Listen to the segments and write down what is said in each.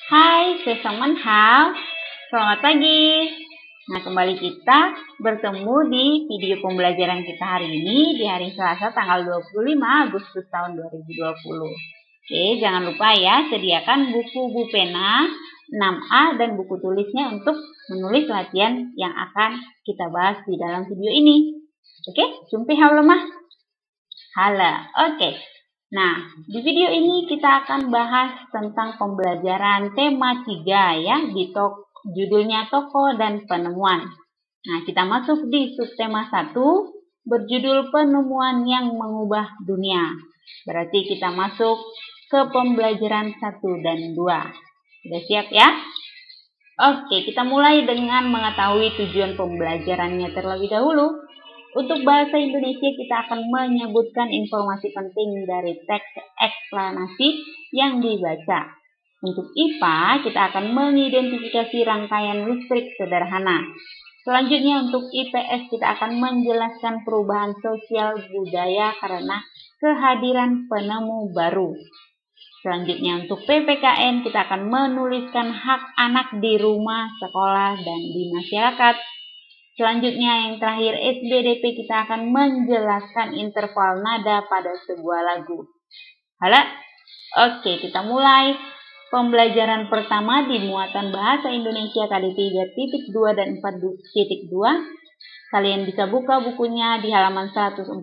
Hai, sesemanhal. Selamat pagi. Nah, kembali kita bertemu di video pembelajaran kita hari ini di hari Selasa tanggal 25 Agustus tahun 2020. Oke, jangan lupa ya, sediakan buku pena 6A dan buku tulisnya untuk menulis latihan yang akan kita bahas di dalam video ini. Oke, jumpa lemah. Hala, oke. Nah, di video ini kita akan bahas tentang pembelajaran tema 3 ya, judulnya Tokoh dan Penemuan. Nah, kita masuk di subtema 1 berjudul Penemuan yang Mengubah Dunia. Berarti kita masuk ke pembelajaran 1 dan 2. Sudah siap ya? Oke, kita mulai dengan mengetahui tujuan pembelajarannya terlebih dahulu. Untuk bahasa Indonesia kita akan menyebutkan informasi penting dari teks eksplanasi yang dibaca. Untuk IPA kita akan mengidentifikasi rangkaian listrik sederhana. Selanjutnya untuk IPS kita akan menjelaskan perubahan sosial budaya karena kehadiran penemu baru. Selanjutnya untuk PPKN kita akan menuliskan hak anak di rumah, sekolah, dan di masyarakat. Selanjutnya yang terakhir SBDP kita akan menjelaskan interval nada pada sebuah lagu. Halo? Oke, kita mulai pembelajaran pertama di muatan bahasa Indonesia kali 3.2 dan 4.2. Kalian bisa buka bukunya di halaman 147.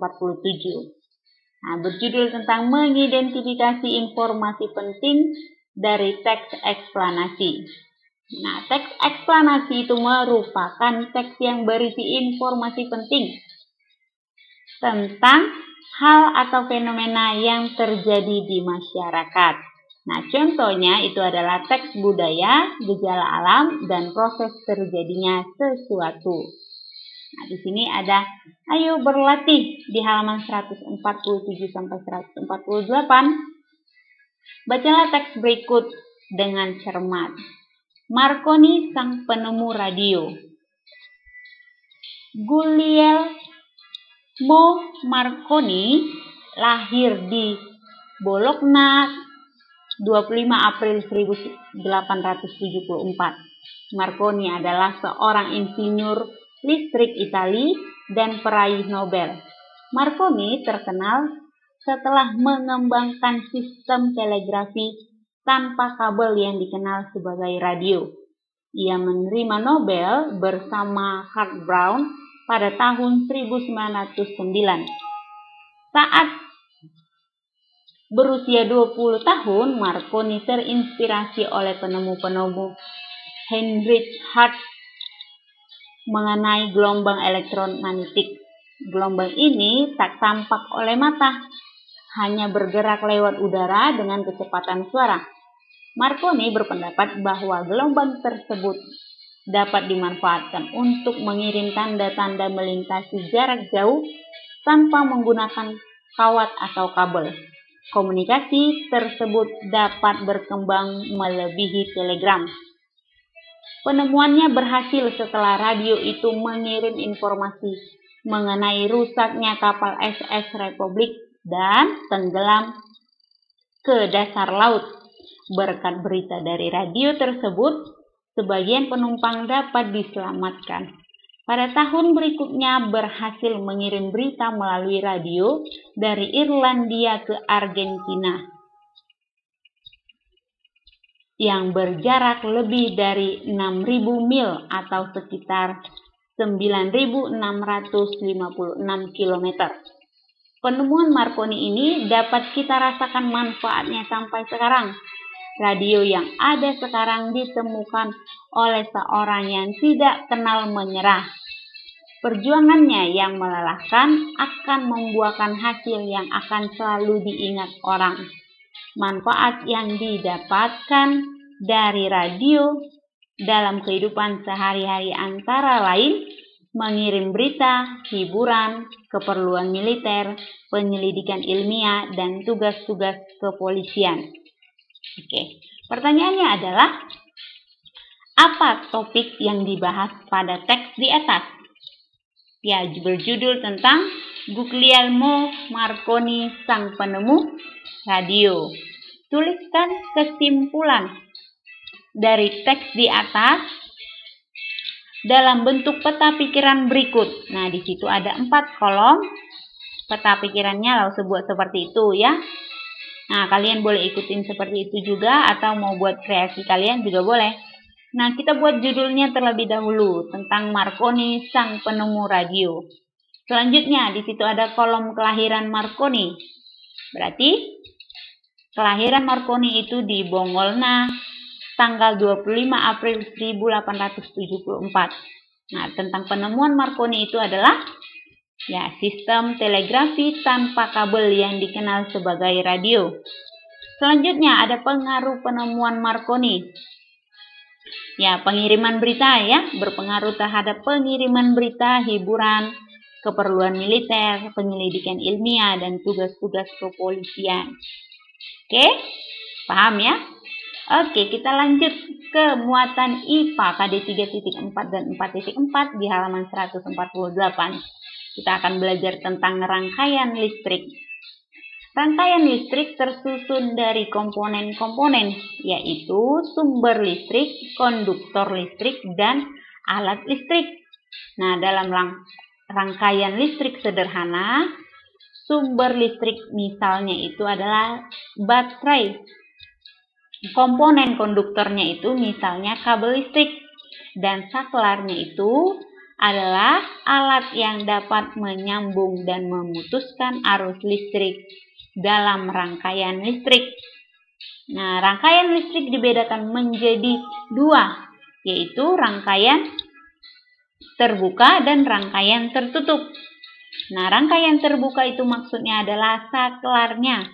Nah, berjudul tentang mengidentifikasi informasi penting dari teks eksplanasi. Nah, teks eksplanasi itu merupakan teks yang berisi informasi penting tentang hal atau fenomena yang terjadi di masyarakat. Nah, contohnya itu adalah teks budaya, gejala alam, dan proses terjadinya sesuatu. Nah, di sini ada ayo berlatih di halaman 147 sampai 148. Bacalah teks berikut dengan cermat. Marconi sang penemu radio. Guglielmo Marconi lahir di Bologna 25 April 1874. Marconi adalah seorang insinyur listrik Italia dan peraih Nobel. Marconi terkenal setelah mengembangkan sistem telegrafi tanpa kabel yang dikenal sebagai radio. Ia menerima Nobel bersama Karl Braun pada tahun 1909. Saat berusia 20 tahun, Marconi terinspirasi oleh penemu-penemu Heinrich Hertz mengenai gelombang elektromagnetik. Gelombang ini tak tampak oleh mata, hanya bergerak lewat udara dengan kecepatan suara. Marconi berpendapat bahwa gelombang tersebut dapat dimanfaatkan untuk mengirim tanda-tanda melintasi jarak jauh tanpa menggunakan kawat atau kabel. Komunikasi tersebut dapat berkembang melebihi telegram. Penemuannya berhasil setelah radio itu mengirim informasi mengenai rusaknya kapal SS Republik dan tenggelam ke dasar laut. Berkat berita dari radio tersebut, sebagian penumpang dapat diselamatkan. Pada tahun berikutnya berhasil mengirim berita melalui radio dari Irlandia ke Argentina yang berjarak lebih dari 6.000 mil atau sekitar 9.656 km. Penemuan Marconi ini dapat kita rasakan manfaatnya sampai sekarang. Radio yang ada sekarang ditemukan oleh seorang yang tidak kenal menyerah. Perjuangannya yang melelahkan akan membuahkan hasil yang akan selalu diingat orang. Manfaat yang didapatkan dari radio dalam kehidupan sehari-hari antara lain mengirim berita, hiburan, keperluan militer, penyelidikan ilmiah, dan tugas-tugas kepolisian. Oke, pertanyaannya adalah, apa topik yang dibahas pada teks di atas? Ya, berjudul tentang Guglielmo Marconi sang penemu radio. Tuliskan kesimpulan. dari teks di atas dalam bentuk peta pikiran berikut. Nah, di situ ada 4 kolom peta pikirannya, lalu buat seperti itu ya. Nah, kalian boleh ikutin seperti itu juga atau mau buat kreasi kalian juga boleh. Nah, kita buat judulnya terlebih dahulu tentang Marconi, sang penemu radio. Selanjutnya, di situ ada kolom kelahiran Marconi. Berarti, kelahiran Marconi itu di Bongolna, tanggal 25 April 1874. Nah, tentang penemuan Marconi itu adalah ya, sistem telegrafi tanpa kabel yang dikenal sebagai radio. Selanjutnya ada pengaruh penemuan Marconi. Ya, pengiriman berita ya, berpengaruh terhadap pengiriman berita, hiburan, keperluan militer, penyelidikan ilmiah, dan tugas-tugas kepolisian. Oke, paham ya? Oke, kita lanjut ke muatan IPA KD 3.4 dan 4.4 di halaman 148. Kita akan belajar tentang rangkaian listrik. Rangkaian listrik tersusun dari komponen-komponen, yaitu sumber listrik, konduktor listrik, dan alat listrik. Nah, dalam rangkaian listrik sederhana, sumber listrik misalnya itu adalah baterai. Komponen konduktornya itu misalnya kabel listrik, dan saklarnya itu adalah alat yang dapat menyambung dan memutuskan arus listrik dalam rangkaian listrik. Nah, rangkaian listrik dibedakan menjadi 2, yaitu rangkaian terbuka dan rangkaian tertutup. Nah, rangkaian terbuka itu maksudnya adalah saklarnya.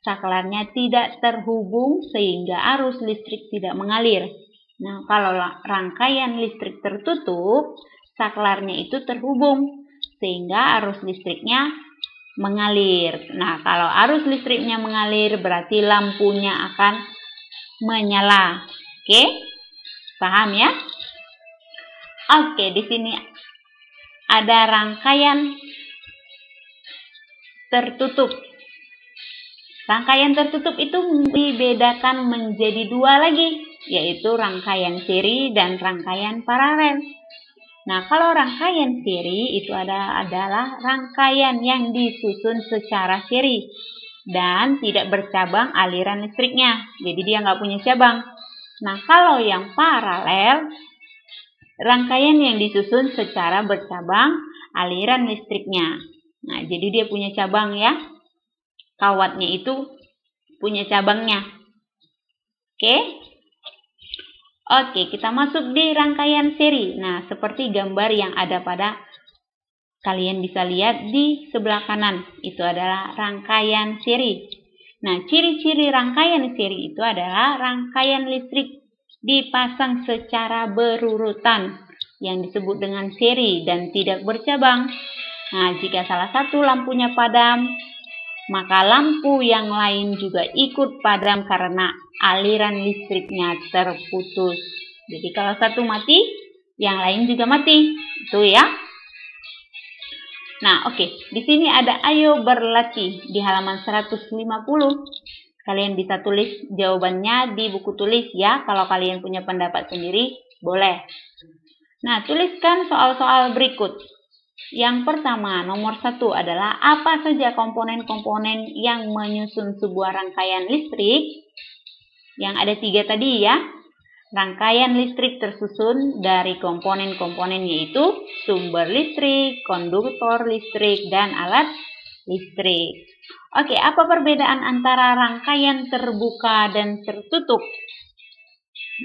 Saklarnya tidak terhubung sehingga arus listrik tidak mengalir. Nah, kalau rangkaian listrik tertutup, saklarnya itu terhubung sehingga arus listriknya mengalir. Nah, kalau arus listriknya mengalir berarti lampunya akan menyala. Oke? Paham ya? Oke, di sini ada rangkaian tertutup. Rangkaian tertutup itu dibedakan menjadi 2 lagi, yaitu rangkaian seri dan rangkaian paralel. Nah, kalau rangkaian seri itu adalah rangkaian yang disusun secara seri dan tidak bercabang aliran listriknya. Jadi dia nggak punya cabang. Nah, kalau yang paralel, rangkaian yang disusun secara bercabang aliran listriknya. Nah, jadi dia punya cabang ya. Kawatnya itu punya cabangnya. Oke, kita masuk di rangkaian seri. Nah, seperti gambar yang ada pada kalian bisa lihat di sebelah kanan. Itu adalah rangkaian seri. Nah, ciri-ciri rangkaian seri itu adalah rangkaian listrik dipasang secara berurutan yang disebut dengan seri dan tidak bercabang. Nah, jika salah satu lampunya padam, maka lampu yang lain juga ikut padam karena aliran listriknya terputus. Jadi kalau satu mati, yang lain juga mati. Itu ya. Nah, oke. Di sini ada ayo berlatih di halaman 150. Kalian bisa tulis jawabannya di buku tulis ya. Kalau kalian punya pendapat sendiri, boleh. Nah, tuliskan soal-soal berikut. Yang pertama, nomor 1 adalah apa saja komponen-komponen yang menyusun sebuah rangkaian listrik? Yang ada 3 tadi ya. Rangkaian listrik tersusun dari komponen-komponen yaitu sumber listrik, konduktor listrik, dan alat listrik. Oke, apa perbedaan antara rangkaian terbuka dan tertutup?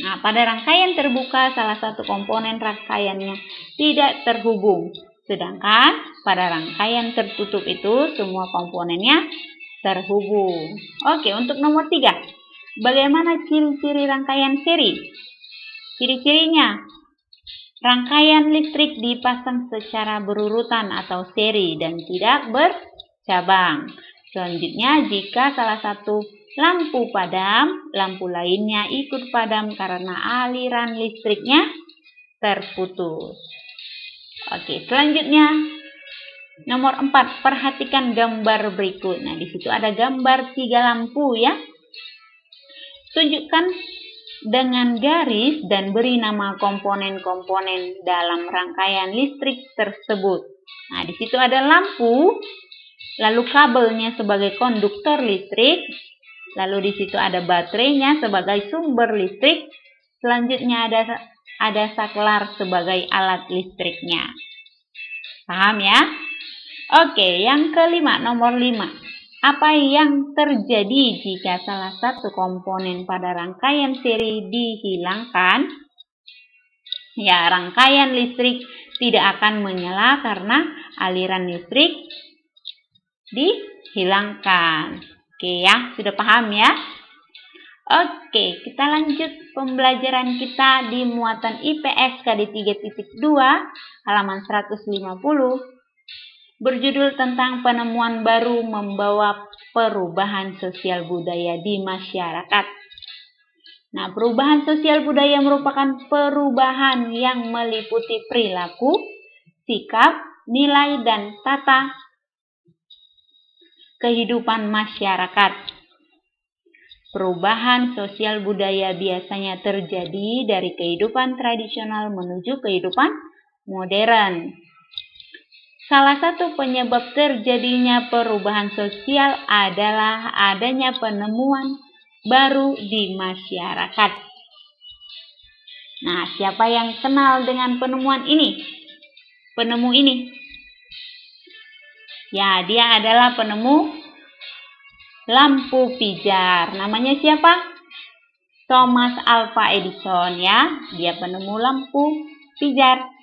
Nah, pada rangkaian terbuka salah satu komponen rangkaiannya tidak terhubung. Sedangkan pada rangkaian tertutup itu semua komponennya terhubung. Oke, untuk nomor 3. Bagaimana ciri-ciri rangkaian seri? Ciri-cirinya, rangkaian listrik dipasang secara berurutan atau seri dan tidak bercabang. Selanjutnya, jika salah satu lampu padam, lampu lainnya ikut padam karena aliran listriknya terputus. Oke, selanjutnya nomor 4, perhatikan gambar berikut. Nah, di situ ada gambar 3 lampu ya. Tunjukkan dengan garis dan beri nama komponen-komponen dalam rangkaian listrik tersebut. Nah, di situ ada lampu, lalu kabelnya sebagai konduktor listrik, lalu di situ ada baterainya sebagai sumber listrik, selanjutnya ada saklar sebagai alat listriknya. Paham ya? Oke, yang kelima, nomor 5. Apa yang terjadi jika salah satu komponen pada rangkaian seri dihilangkan? Ya, rangkaian listrik tidak akan menyala karena aliran listrik dihilangkan. Oke ya, sudah paham ya? Oke, kita lanjut pembelajaran kita di muatan IPS KD 3.2 halaman 150. Berjudul tentang penemuan baru membawa perubahan sosial budaya di masyarakat. Nah, perubahan sosial budaya merupakan perubahan yang meliputi perilaku, sikap, nilai, dan tata kehidupan masyarakat. Perubahan sosial budaya biasanya terjadi dari kehidupan tradisional menuju kehidupan modern. Salah satu penyebab terjadinya perubahan sosial adalah adanya penemuan baru di masyarakat. Nah, siapa yang kenal dengan penemuan ini? Penemu ini. Ya, dia adalah penemu lampu pijar. Namanya siapa? Thomas Alva Edison ya. Dia penemu lampu pijar.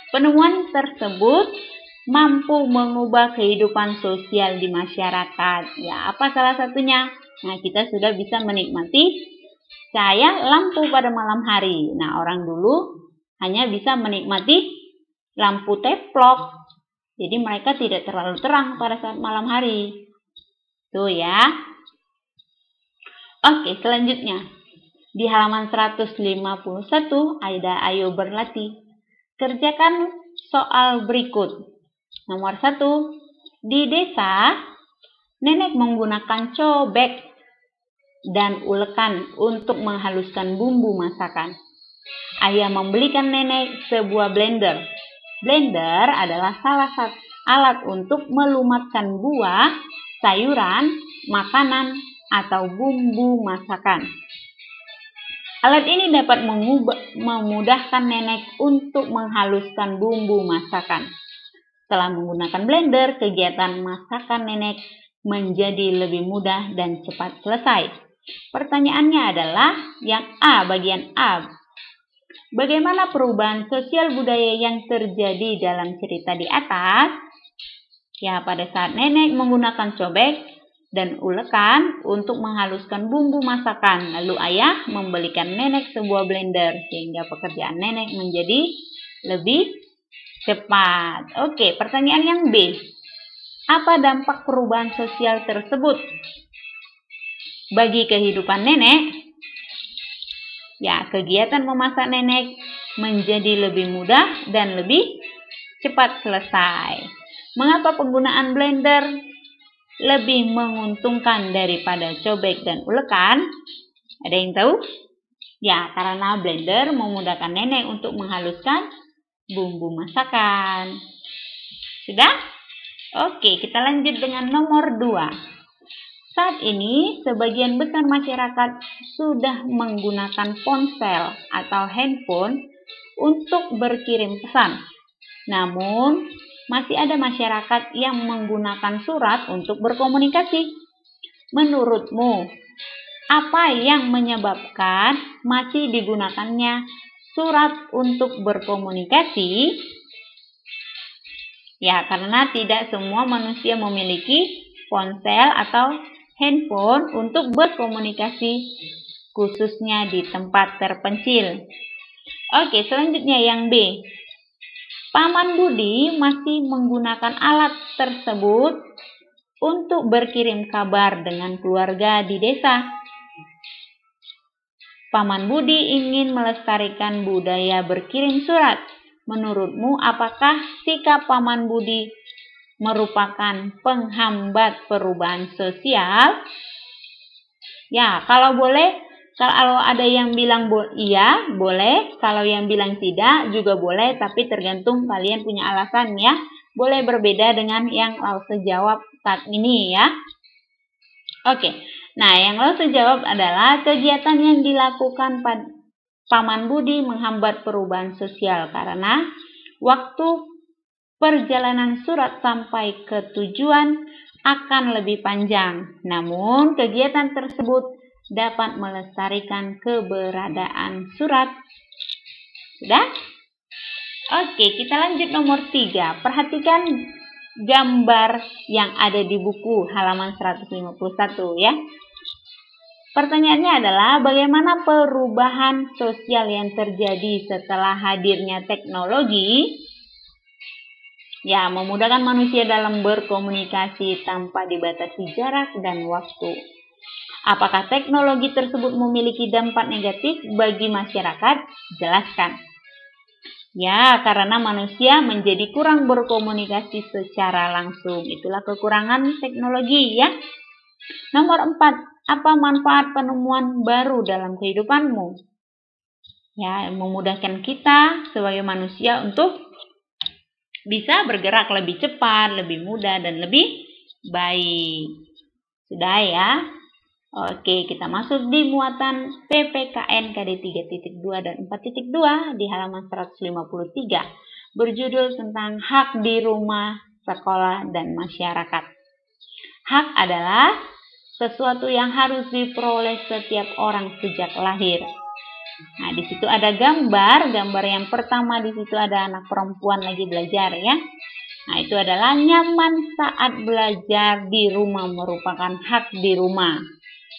Penemuan tersebut mampu mengubah kehidupan sosial di masyarakat. Ya, apa salah satunya? Nah, kita sudah bisa menikmati cahaya lampu pada malam hari. Nah, orang dulu hanya bisa menikmati lampu teplok. Jadi mereka tidak terlalu terang pada saat malam hari. Tuh ya. Oke, selanjutnya. Di halaman 151 ada ayo berlatih. Kerjakan soal berikut. Nomor 1. Di desa, nenek menggunakan cobek dan ulekan untuk menghaluskan bumbu masakan. Ayah membelikan nenek sebuah blender. Blender adalah salah satu alat untuk melumatkan buah, sayuran, makanan, atau bumbu masakan. Alat ini dapat memudahkan nenek untuk menghaluskan bumbu masakan. Setelah menggunakan blender, kegiatan masakan nenek menjadi lebih mudah dan cepat selesai. Pertanyaannya adalah yang A, bagian A. Bagaimana perubahan sosial budaya yang terjadi dalam cerita di atas? Ya, pada saat nenek menggunakan cobek dan ulekan untuk menghaluskan bumbu masakan. Lalu ayah membelikan nenek sebuah blender sehingga pekerjaan nenek menjadi lebih cepat. Oke, pertanyaan yang B. Apa dampak perubahan sosial tersebut bagi kehidupan nenek? Ya, kegiatan memasak nenek menjadi lebih mudah dan lebih cepat selesai. Mengapa penggunaan blender lebih menguntungkan daripada cobek dan ulekan? Ada yang tahu? Ya, karena blender memudahkan nenek untuk menghaluskan bumbu masakan. Sudah? Oke, kita lanjut dengan nomor 2. Saat ini, sebagian besar masyarakat sudah menggunakan ponsel atau handphone untuk berkirim pesan. Namun, masih ada masyarakat yang menggunakan surat untuk berkomunikasi. Menurutmu, apa yang menyebabkan masih digunakannya surat untuk berkomunikasi? Ya, karena tidak semua manusia memiliki ponsel atau handphone untuk berkomunikasi, khususnya di tempat terpencil. Oke, selanjutnya yang B. Paman Budi masih menggunakan alat tersebut untuk berkirim kabar dengan keluarga di desa. Paman Budi ingin melestarikan budaya berkirim surat. Menurutmu, apakah sikap Paman Budi merupakan penghambat perubahan sosial? Ya, kalau boleh Kalau ada yang bilang iya, boleh. Kalau yang bilang tidak, juga boleh. Tapi tergantung kalian punya alasan ya. Boleh berbeda dengan yang lause jawab saat ini ya. Oke. Nah, yang lause jawab adalah kegiatan yang dilakukan Paman Budi menghambat perubahan sosial karena waktu perjalanan surat sampai ke tujuan akan lebih panjang. Namun, kegiatan tersebut dapat melestarikan keberadaan surat. Sudah? Oke, kita lanjut nomor 3. Perhatikan gambar yang ada di buku halaman 151 ya. Pertanyaannya adalah bagaimana perubahan sosial yang terjadi setelah hadirnya teknologi ya memudahkan manusia dalam berkomunikasi tanpa dibatasi jarak dan waktu. Apakah teknologi tersebut memiliki dampak negatif bagi masyarakat? Jelaskan. Ya, karena manusia menjadi kurang berkomunikasi secara langsung. Itulah kekurangan teknologi ya. Nomor 4. Apa manfaat penemuan baru dalam kehidupanmu? Ya, memudahkan kita sebagai manusia untuk bisa bergerak lebih cepat, lebih mudah, dan lebih baik. Sudah ya? Oke, kita masuk di muatan PPKN KD 3.2 dan 4.2 di halaman 153. Berjudul tentang hak di rumah, sekolah, dan masyarakat. Hak adalah sesuatu yang harus diperoleh setiap orang sejak lahir. Nah, di situ ada gambar yang pertama di situ ada anak perempuan lagi belajar ya. Nah, itu adalah nyaman saat belajar di rumah merupakan hak di rumah.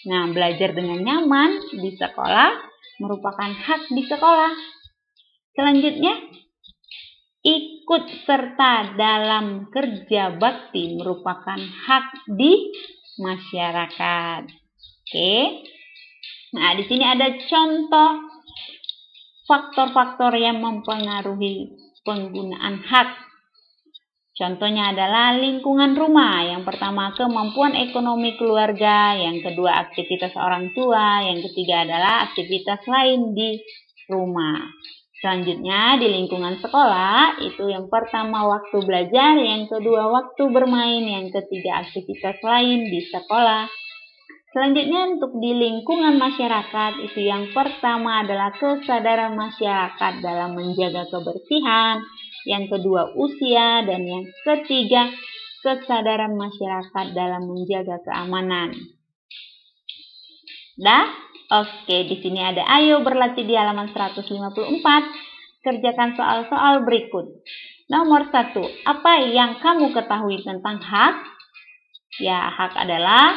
Nah, belajar dengan nyaman di sekolah merupakan hak di sekolah. Selanjutnya, ikut serta dalam kerja bakti merupakan hak di masyarakat. Oke. Nah, di sini ada contoh faktor-faktor yang mempengaruhi penggunaan hak. Contohnya adalah lingkungan rumah. Yang pertama, kemampuan ekonomi keluarga. Yang kedua, aktivitas orang tua. Yang ketiga adalah aktivitas lain di rumah. Selanjutnya, di lingkungan sekolah, itu yang pertama waktu belajar. Yang kedua, waktu bermain. Yang ketiga, aktivitas lain di sekolah. Selanjutnya, untuk di lingkungan masyarakat, itu yang pertama adalah kesadaran masyarakat dalam menjaga kebersihan. Yang kedua, usia, dan yang ketiga, kesadaran masyarakat dalam menjaga keamanan. Oke, di sini ada ayo berlatih di halaman 154. Kerjakan soal-soal berikut. Nomor 1, apa yang kamu ketahui tentang hak? Ya, hak adalah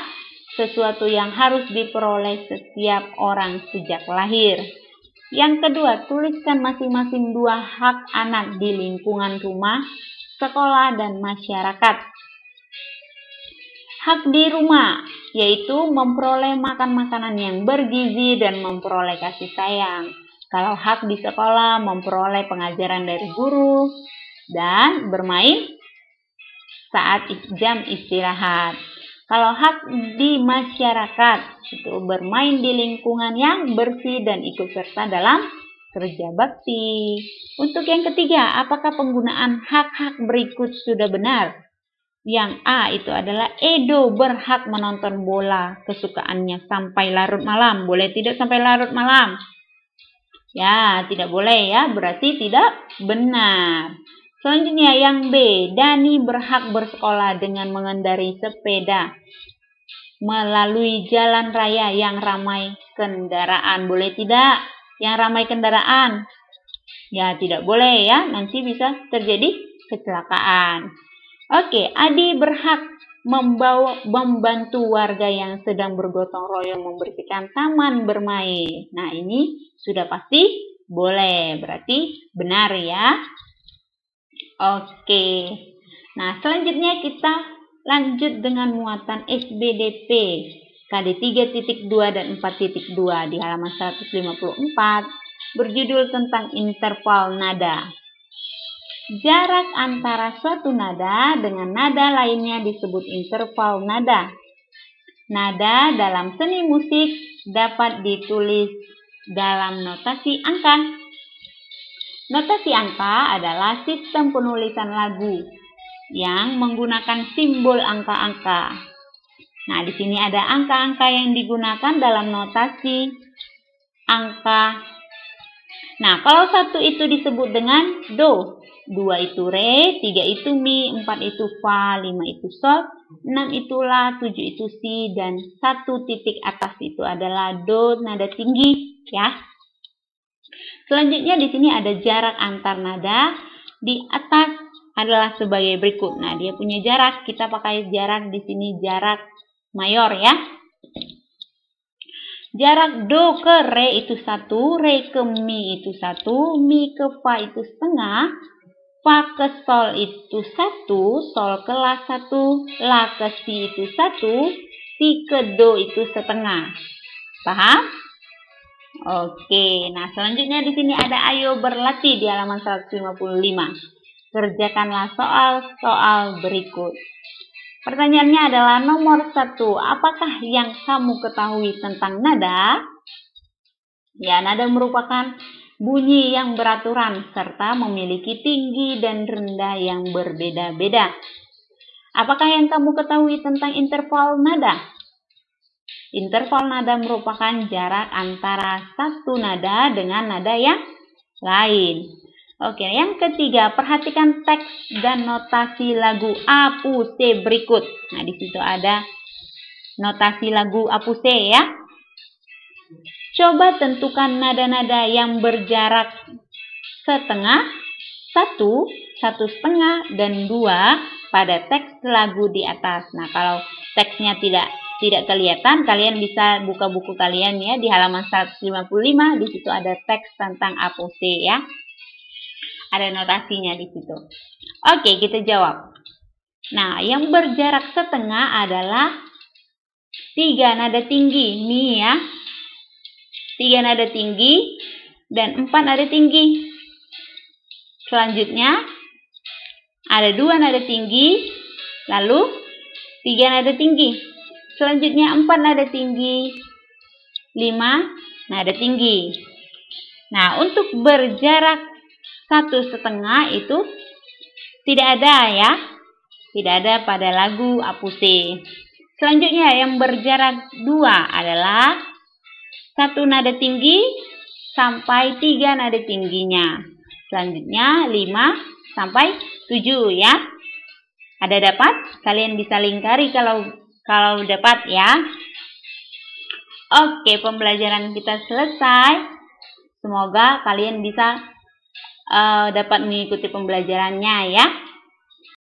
sesuatu yang harus diperoleh setiap orang sejak lahir. Yang kedua, tuliskan masing-masing 2 hak anak di lingkungan rumah, sekolah, dan masyarakat. Hak di rumah, yaitu memperoleh makan makanan yang bergizi dan memperoleh kasih sayang. Kalau hak di sekolah, memperoleh pengajaran dari guru dan bermain saat jam istirahat. Kalau hak di masyarakat, itu bermain di lingkungan yang bersih dan ikut serta dalam kerja bakti. Untuk yang ketiga, apakah penggunaan hak-hak berikut sudah benar? Yang A itu adalah Edo berhak menonton bola kesukaannya sampai larut malam. Boleh tidak sampai larut malam? Ya, tidak boleh ya, berarti tidak benar. Selanjutnya yang B, Dani berhak bersekolah dengan mengendarai sepeda melalui jalan raya yang ramai kendaraan. Boleh tidak? Yang ramai kendaraan? Ya, tidak boleh ya, nanti bisa terjadi kecelakaan. Oke, Adi berhak membantu warga yang sedang bergotong royong membersihkan taman bermain. Nah, ini sudah pasti boleh, berarti benar ya. Oke, nah selanjutnya kita lanjut dengan muatan SBDP KD 3.2 dan 4.2 di halaman 154 berjudul tentang interval nada. Jarak antara suatu nada dengan nada lainnya disebut interval nada. Nada dalam seni musik dapat ditulis dalam notasi angka. Notasi angka adalah sistem penulisan lagu yang menggunakan simbol angka-angka. Nah, di sini ada angka-angka yang digunakan dalam notasi angka. Nah, kalau 1 itu disebut dengan do, 2 itu re, 3 itu mi, 4 itu fa, 5 itu sol, 6 itu la, 7 itu si, dan 1 titik atas itu adalah do nada tinggi, ya. Selanjutnya di sini ada jarak antar nada. Di atas adalah sebagai berikut. Nah, dia punya jarak, kita pakai jarak di sini jarak mayor, ya. Jarak do ke re itu 1, re ke mi itu 1, mi ke fa itu setengah, fa ke sol itu 1, sol ke la 1, la ke si itu 1, si ke do itu setengah. Paham? Oke, nah selanjutnya di sini ada ayo berlatih di halaman 155. Kerjakanlah soal-soal berikut. Pertanyaannya adalah nomor 1. Apakah yang kamu ketahui tentang nada? Ya, nada merupakan bunyi yang beraturan serta memiliki tinggi dan rendah yang berbeda-beda. Apakah yang kamu ketahui tentang interval nada? Interval nada merupakan jarak antara satu nada dengan nada yang lain. Oke, yang ketiga, perhatikan teks dan notasi lagu Apuse berikut. Nah, di situ ada notasi lagu Apuse, ya. Coba tentukan nada-nada yang berjarak setengah, 1, 1,5, dan 2 pada teks lagu di atas. Nah, kalau teksnya tidak kelihatan, kalian bisa buka buku kalian, ya, di halaman 155. Di situ ada teks tentang Apuse, ya. Ada notasinya di situ. Oke, kita jawab. Nah, yang berjarak setengah adalah 3 nada tinggi, mi, ya. 3 nada tinggi dan 4 nada tinggi. Selanjutnya ada 2 nada tinggi, lalu 3 nada tinggi. Selanjutnya 4 nada tinggi, 5 nada tinggi. Nah, untuk berjarak 1,5 itu tidak ada, ya. Tidak ada pada lagu Apuse. Selanjutnya yang berjarak 2 adalah 1 nada tinggi sampai 3 nada tingginya. Selanjutnya 5 sampai 7, ya. Ada dapat? Kalian bisa lingkari kalau dapat, ya. Oke, pembelajaran kita selesai. Semoga kalian bisa dapat mengikuti pembelajarannya, ya.